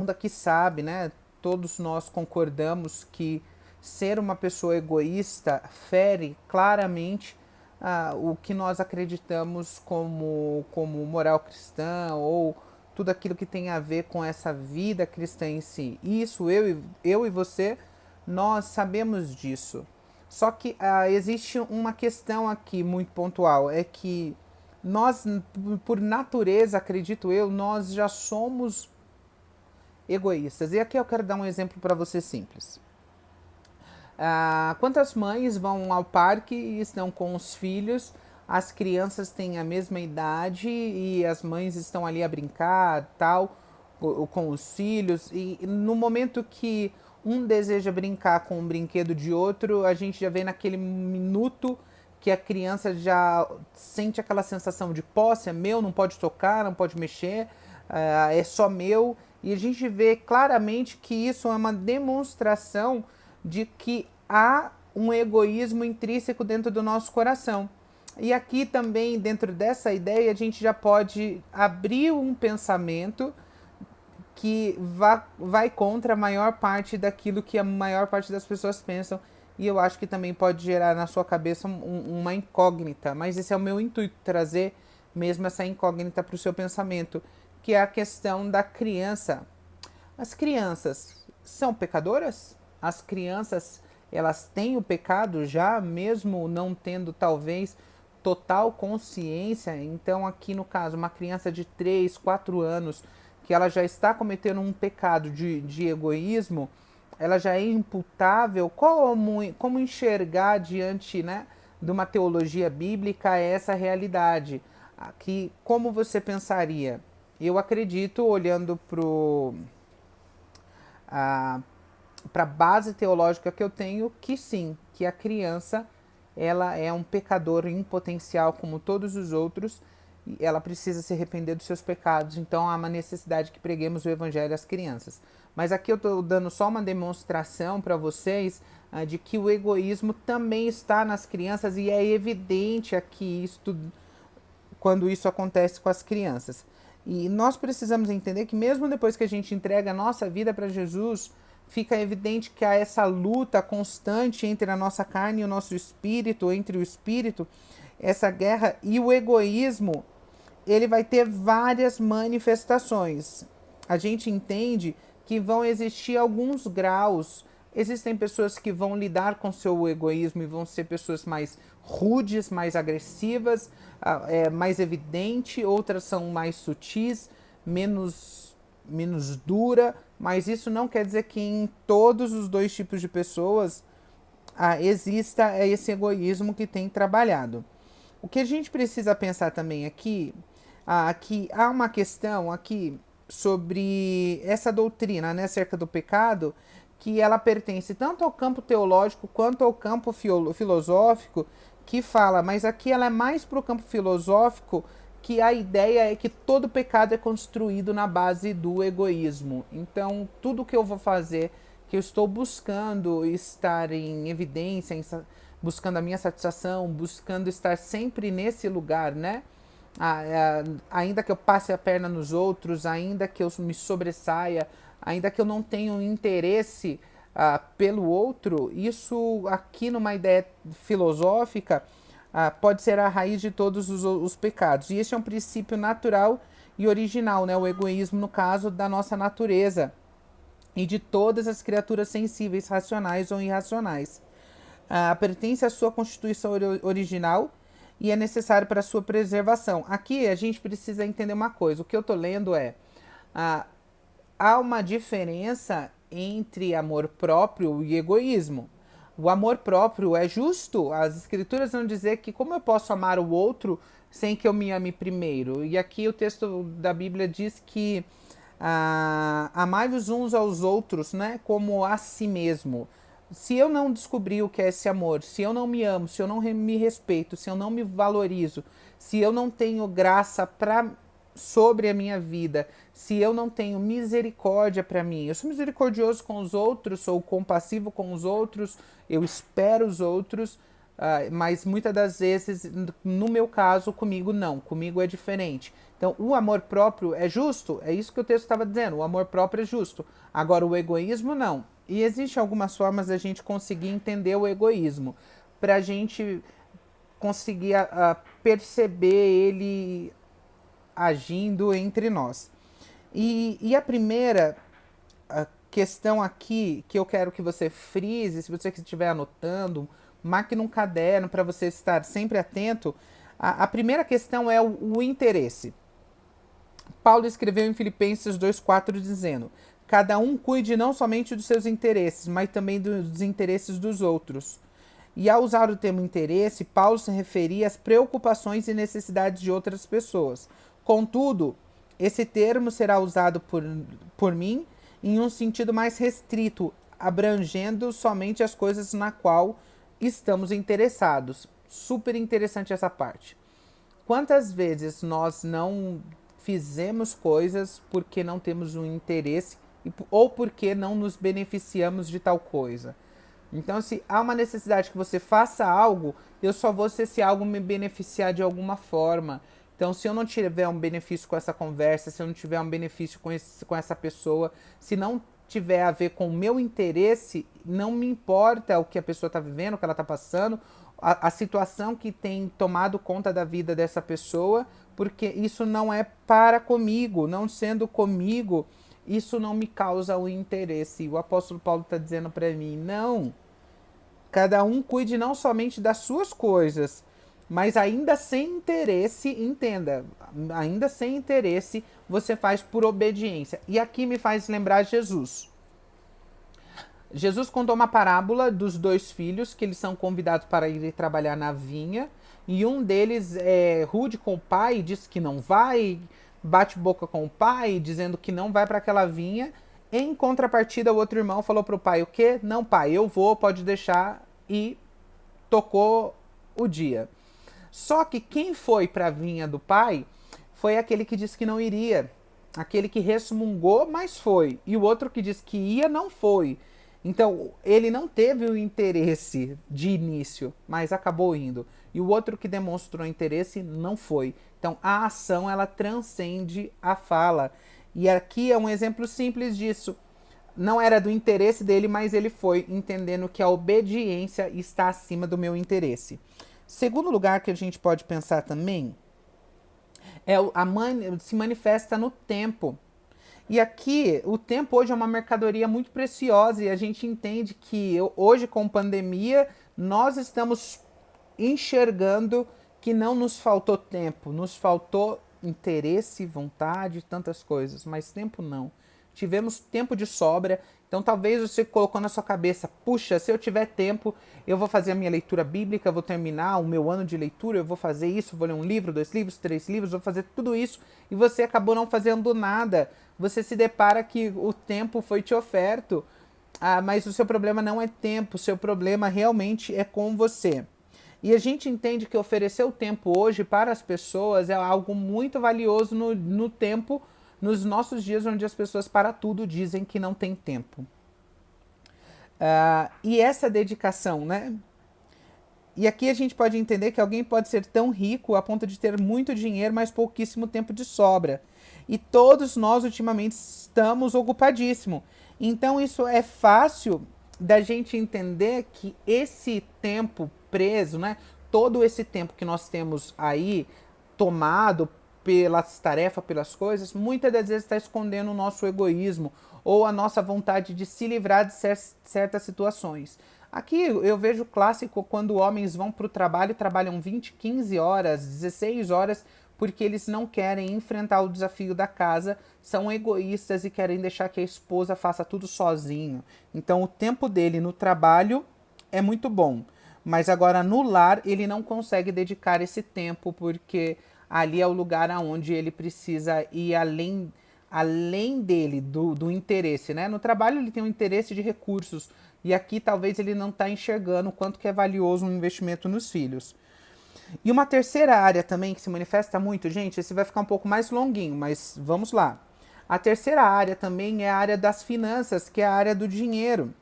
mundo aqui sabe, né? Todos nós concordamos que ser uma pessoa egoísta fere claramente o que nós acreditamos como moral cristã ou tudo aquilo que tem a ver com essa vida cristã em si. Isso eu e você, nós sabemos disso. Só que existe uma questão aqui muito pontual, é que nós, por natureza, acredito eu, nós já somos egoístas. E aqui eu quero dar um exemplo para você simples. Quantas mães vão ao parque e estão com os filhos, as crianças têm a mesma idade e as mães estão ali a brincar, tal, com os filhos, e no momento que um deseja brincar com um brinquedo de outro, a gente já vê naquele minuto que a criança já sente aquela sensação de posse, é meu, não pode tocar, não pode mexer, é só meu. E a gente vê claramente que isso é uma demonstração de que há um egoísmo intrínseco dentro do nosso coração. E aqui também, dentro dessa ideia, a gente já pode abrir um pensamento que vai contra a maior parte daquilo que a maior parte das pessoas pensam. E eu acho que também pode gerar na sua cabeça uma incógnita. Mas esse é o meu intuito, trazer mesmo essa incógnita para o seu pensamento, que é a questão da criança. As crianças são pecadoras? As crianças, elas têm o pecado já, mesmo não tendo talvez total consciência? Então aqui no caso, uma criança de 3, 4 anos, que ela já está cometendo um pecado de egoísmo, ela já é imputável. Como enxergar diante, né, de uma teologia bíblica essa realidade? Aqui, como você pensaria? Eu acredito, olhando para a base teológica que eu tenho, que sim, que a criança ela é um pecador em potencial como todos os outros, e ela precisa se arrepender dos seus pecados. Então há uma necessidade que preguemos o evangelho às crianças. Mas aqui eu estou dando só uma demonstração para vocês de que o egoísmo também está nas crianças, e é evidente aqui isto quando isso acontece com as crianças. E nós precisamos entender que mesmo depois que a gente entrega a nossa vida para Jesus, fica evidente que há essa luta constante entre a nossa carne e o nosso espírito, entre o espírito, essa guerra, e o egoísmo, ele vai ter várias manifestações. A gente entende que vão existir alguns graus. Existem pessoas que vão lidar com seu egoísmo e vão ser pessoas mais rudes, mais agressivas, mais evidente. Outras são mais sutis, menos dura. Mas isso não quer dizer que em todos os dois tipos de pessoas exista esse egoísmo que tem trabalhado. O que a gente precisa pensar também aqui, que há uma questão aqui sobre essa doutrina, né, acerca do pecado, que ela pertence tanto ao campo teológico quanto ao campo filosófico, que fala, mas aqui ela é mais para o campo filosófico, que a ideia é que todo pecado é construído na base do egoísmo. Então, tudo que eu vou fazer, que eu estou buscando estar em evidência, buscando a minha satisfação, buscando estar sempre nesse lugar, né? Ainda que eu passe a perna nos outros, ainda que eu me sobressaia, ainda que eu não tenha um interesse pelo outro, isso aqui numa ideia filosófica pode ser a raiz de todos os pecados. E esse é um princípio natural e original, né? O egoísmo, no caso, da nossa natureza e de todas as criaturas sensíveis, racionais ou irracionais. Pertence à sua constituição original e é necessário para a sua preservação. Aqui a gente precisa entender uma coisa. O que eu estou lendo há uma diferença entre amor próprio e egoísmo. O amor próprio é justo. As escrituras vão dizer que como eu posso amar o outro sem que eu me ame primeiro? E aqui o texto da Bíblia diz que amai-vos uns aos outros, né, como a si mesmo. Se eu não descobrir o que é esse amor, se eu não me amo, se eu não me respeito, se eu não me valorizo, se eu não tenho graça sobre a minha vida, se eu não tenho misericórdia para mim, eu sou misericordioso com os outros, sou compassivo com os outros, eu espero os outros, mas muitas das vezes, no meu caso, comigo não, comigo é diferente. Então, o amor próprio é justo, é isso que o texto estava dizendo, o amor próprio é justo. Agora, o egoísmo não. E existem algumas formas da gente conseguir entender o egoísmo, para a gente conseguir perceber ele agindo entre nós. E a primeira questão aqui que eu quero que você frise, se você estiver anotando, marque num caderno para você estar sempre atento. A primeira questão é o interesse. Paulo escreveu em Filipenses 2,4 dizendo: cada um cuide não somente dos seus interesses, mas também dos interesses dos outros. E ao usar o termo interesse, Paulo se referia às preocupações e necessidades de outras pessoas. Contudo, esse termo será usado por mim em um sentido mais restrito, abrangendo somente as coisas na qual estamos interessados. Super interessante essa parte. Quantas vezes nós não fizemos coisas porque não temos um interesse ou porque não nos beneficiamos de tal coisa? Então, se há uma necessidade que você faça algo, eu só vou se esse algo me beneficiar de alguma forma. Então, se eu não tiver um benefício com essa conversa, se eu não tiver um benefício com essa pessoa, se não tiver a ver com o meu interesse, não me importa o que a pessoa está vivendo, o que ela está passando, a situação que tem tomado conta da vida dessa pessoa, porque isso não é para comigo, não sendo comigo, isso não me causa o interesse. E o apóstolo Paulo está dizendo para mim, não, cada um cuide não somente das suas coisas, mas ainda sem interesse, entenda, ainda sem interesse, você faz por obediência. E aqui me faz lembrar Jesus. Jesus contou uma parábola dos dois filhos, que eles são convidados para ir trabalhar na vinha, e um deles é rude com o pai, diz que não vai, bate boca com o pai, dizendo que não vai para aquela vinha. Em contrapartida, o outro irmão falou para o pai: o quê? Não, pai, eu vou, pode deixar, e tocou o dia. Só que quem foi para a vinha do pai foi aquele que disse que não iria, aquele que resmungou, mas foi, e o outro que disse que ia, não foi. Então, ele não teve o interesse de início, mas acabou indo. E o outro que demonstrou interesse não foi. Então, a ação, ela transcende a fala. E aqui é um exemplo simples disso. Não era do interesse dele, mas ele foi, entendendo que a obediência está acima do meu interesse. Segundo lugar que a gente pode pensar também é se manifesta no tempo. E aqui, o tempo hoje é uma mercadoria muito preciosa e a gente entende que hoje, com pandemia, nós estamos enxergando que não nos faltou tempo, nos faltou interesse, vontade, tantas coisas, mas tempo não. Tivemos tempo de sobra, então talvez você colocou na sua cabeça, puxa, se eu tiver tempo, eu vou fazer a minha leitura bíblica, vou terminar o meu ano de leitura, eu vou fazer isso, vou ler um livro, 2 livros, 3 livros, vou fazer tudo isso, e você acabou não fazendo nada. Você se depara que o tempo foi te oferto, mas o seu problema não é tempo, o seu problema realmente é com você. E a gente entende que oferecer o tempo hoje para as pessoas é algo muito valioso no tempo, nos nossos dias, onde as pessoas para tudo dizem que não tem tempo. E essa dedicação, né? E aqui a gente pode entender que alguém pode ser tão rico a ponto de ter muito dinheiro, mas pouquíssimo tempo de sobra. E todos nós ultimamente estamos ocupadíssimos. Então isso é fácil da gente entender que esse tempo preso, né? Todo esse tempo que nós temos aí tomado pelas tarefas, pelas coisas, muitas das vezes está escondendo o nosso egoísmo ou a nossa vontade de se livrar de certas situações. Aqui eu vejo o clássico quando homens vão para o trabalho e trabalham 20, 15 horas, 16 horas, porque eles não querem enfrentar o desafio da casa, são egoístas e querem deixar que a esposa faça tudo sozinho. Então o tempo dele no trabalho é muito bom, mas agora no lar ele não consegue dedicar esse tempo porque ali é o lugar onde ele precisa ir além dele, do interesse, né? No trabalho ele tem um interesse de recursos e aqui talvez ele não está enxergando o quanto que é valioso um investimento nos filhos. E uma terceira área também que se manifesta muito, gente, esse vai ficar um pouco mais longuinho, mas vamos lá. A terceira área também é a área das finanças, que é a área do dinheiro.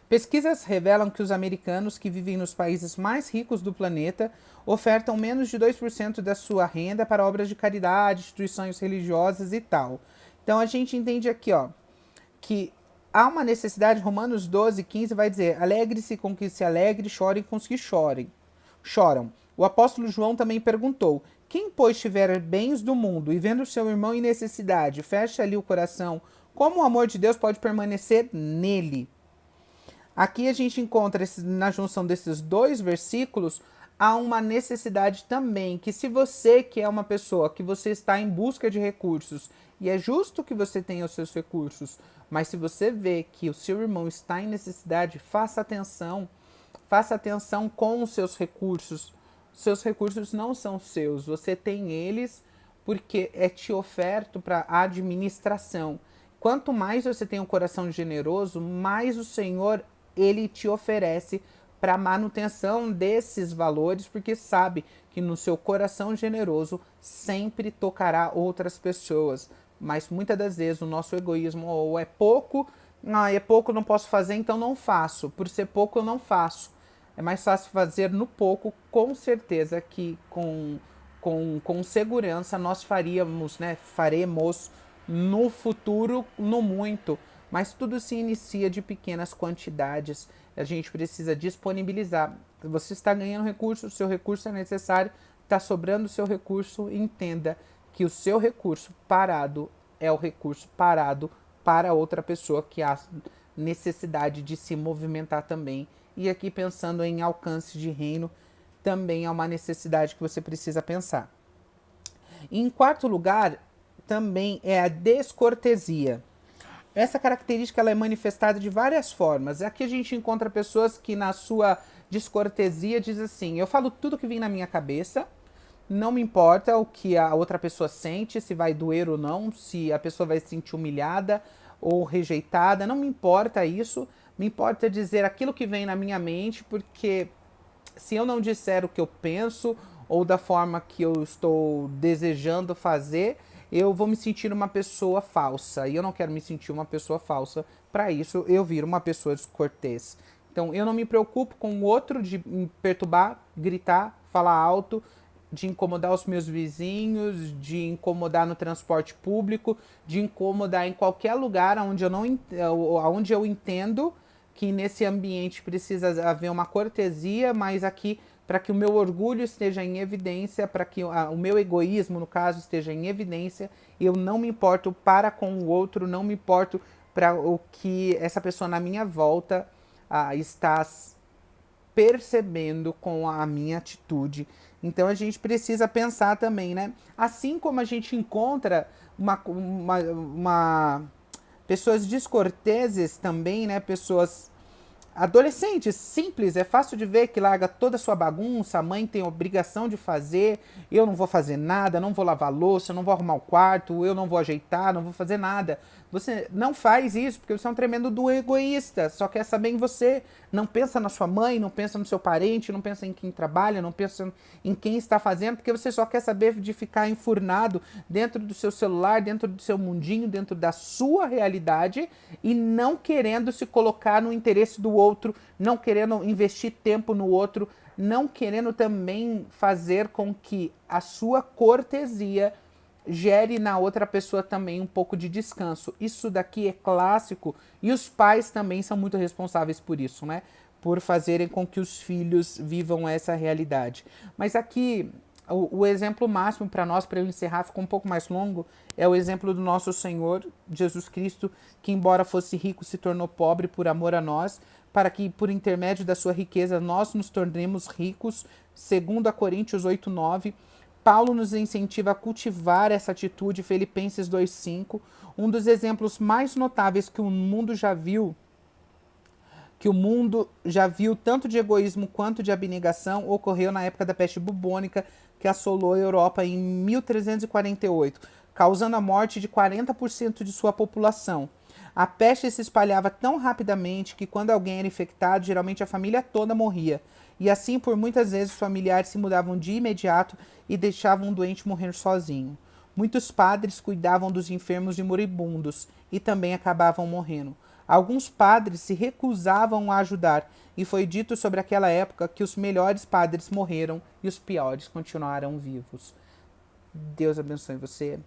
Pesquisas revelam que os americanos que vivem nos países mais ricos do planeta ofertam menos de 2% da sua renda para obras de caridade, instituições religiosas e tal. Então a gente entende aqui, ó, que há uma necessidade. Romanos 12:15 vai dizer: alegre-se com que se alegre, chorem com os que choram. O apóstolo João também perguntou: quem, pois, tiver bens do mundo e vendo seu irmão em necessidade, fecha-lhe o coração, como o amor de Deus pode permanecer nele? Aqui a gente encontra, na junção desses dois versículos, há uma necessidade também, que se você, que é uma pessoa, que você está em busca de recursos, e é justo que você tenha os seus recursos, mas se você vê que o seu irmão está em necessidade, faça atenção com os seus recursos. Seus recursos não são seus, você tem eles porque é te oferto para administração. Quanto mais você tem um coração generoso, mais o Senhor ele te oferece para manutenção desses valores, porque sabe que no seu coração generoso sempre tocará outras pessoas. Mas muitas das vezes o nosso egoísmo ou é pouco, é pouco, não posso fazer, então não faço. Por ser pouco, eu não faço. É mais fácil fazer no pouco, com certeza que com segurança nós faremos no futuro, no muito. Mas tudo se inicia de pequenas quantidades. A gente precisa disponibilizar. Você está ganhando recurso, o seu recurso é necessário, está sobrando o seu recurso, entenda que o seu recurso parado é o recurso parado para outra pessoa que há necessidade de se movimentar também. E aqui pensando em alcance de reino, também é uma necessidade que você precisa pensar. Em quarto lugar, também é a descortesia. Essa característica ela é manifestada de várias formas. Aqui a gente encontra pessoas que na sua descortesia diz assim: eu falo tudo que vem na minha cabeça, não me importa o que a outra pessoa sente, se vai doer ou não, se a pessoa vai se sentir humilhada ou rejeitada, não me importa isso, me importa dizer aquilo que vem na minha mente, porque se eu não disser o que eu penso ou da forma que eu estou desejando fazer, eu vou me sentir uma pessoa falsa. E eu não quero me sentir uma pessoa falsa. Para isso, eu viro uma pessoa descortês. Então, eu não me preocupo com o outro de me perturbar, gritar, falar alto, de incomodar os meus vizinhos, de incomodar no transporte público, de incomodar em qualquer lugar onde eu entendo que nesse ambiente precisa haver uma cortesia, mas aqui para que o meu orgulho esteja em evidência, para que o meu egoísmo, no caso, esteja em evidência, eu não me importo para com o outro, não me importo para o que essa pessoa na minha volta está percebendo com a minha atitude. Então a gente precisa pensar também, né? Assim como a gente encontra pessoas descorteses também, né? Pessoas adolescentes, simples, é fácil de ver que larga toda a sua bagunça, a mãe tem obrigação de fazer, eu não vou fazer nada, não vou lavar louça, não vou arrumar o quarto, eu não vou ajeitar, não vou fazer nada. Você não faz isso porque você é um tremendo do egoísta, só quer saber em você, não pensa na sua mãe, não pensa no seu parente, não pensa em quem trabalha, não pensa em quem está fazendo, porque você só quer saber de ficar enfurnado dentro do seu celular, dentro do seu mundinho, dentro da sua realidade e não querendo se colocar no interesse do outro, não querendo investir tempo no outro, não querendo também fazer com que a sua cortesia gere na outra pessoa também um pouco de descanso. Isso daqui é clássico e os pais também são muito responsáveis por isso, né? Por fazerem com que os filhos vivam essa realidade. Mas aqui o exemplo máximo para nós, para eu encerrar, ficou um pouco mais longo, é o exemplo do nosso Senhor Jesus Cristo, que embora fosse rico, se tornou pobre por amor a nós, para que por intermédio da sua riqueza nós nos tornemos ricos, segundo a Coríntios 8:9. Paulo nos incentiva a cultivar essa atitude, Filipenses 2:5, um dos exemplos mais notáveis que o mundo já viu tanto de egoísmo quanto de abnegação, ocorreu na época da peste bubônica, que assolou a Europa em 1348, causando a morte de 40% de sua população. A peste se espalhava tão rapidamente que quando alguém era infectado, geralmente a família toda morria. E assim, por muitas vezes, os familiares se mudavam de imediato e deixavam o doente morrer sozinho. Muitos padres cuidavam dos enfermos e moribundos e também acabavam morrendo. Alguns padres se recusavam a ajudar, e foi dito sobre aquela época que os melhores padres morreram e os piores continuaram vivos. Deus abençoe você.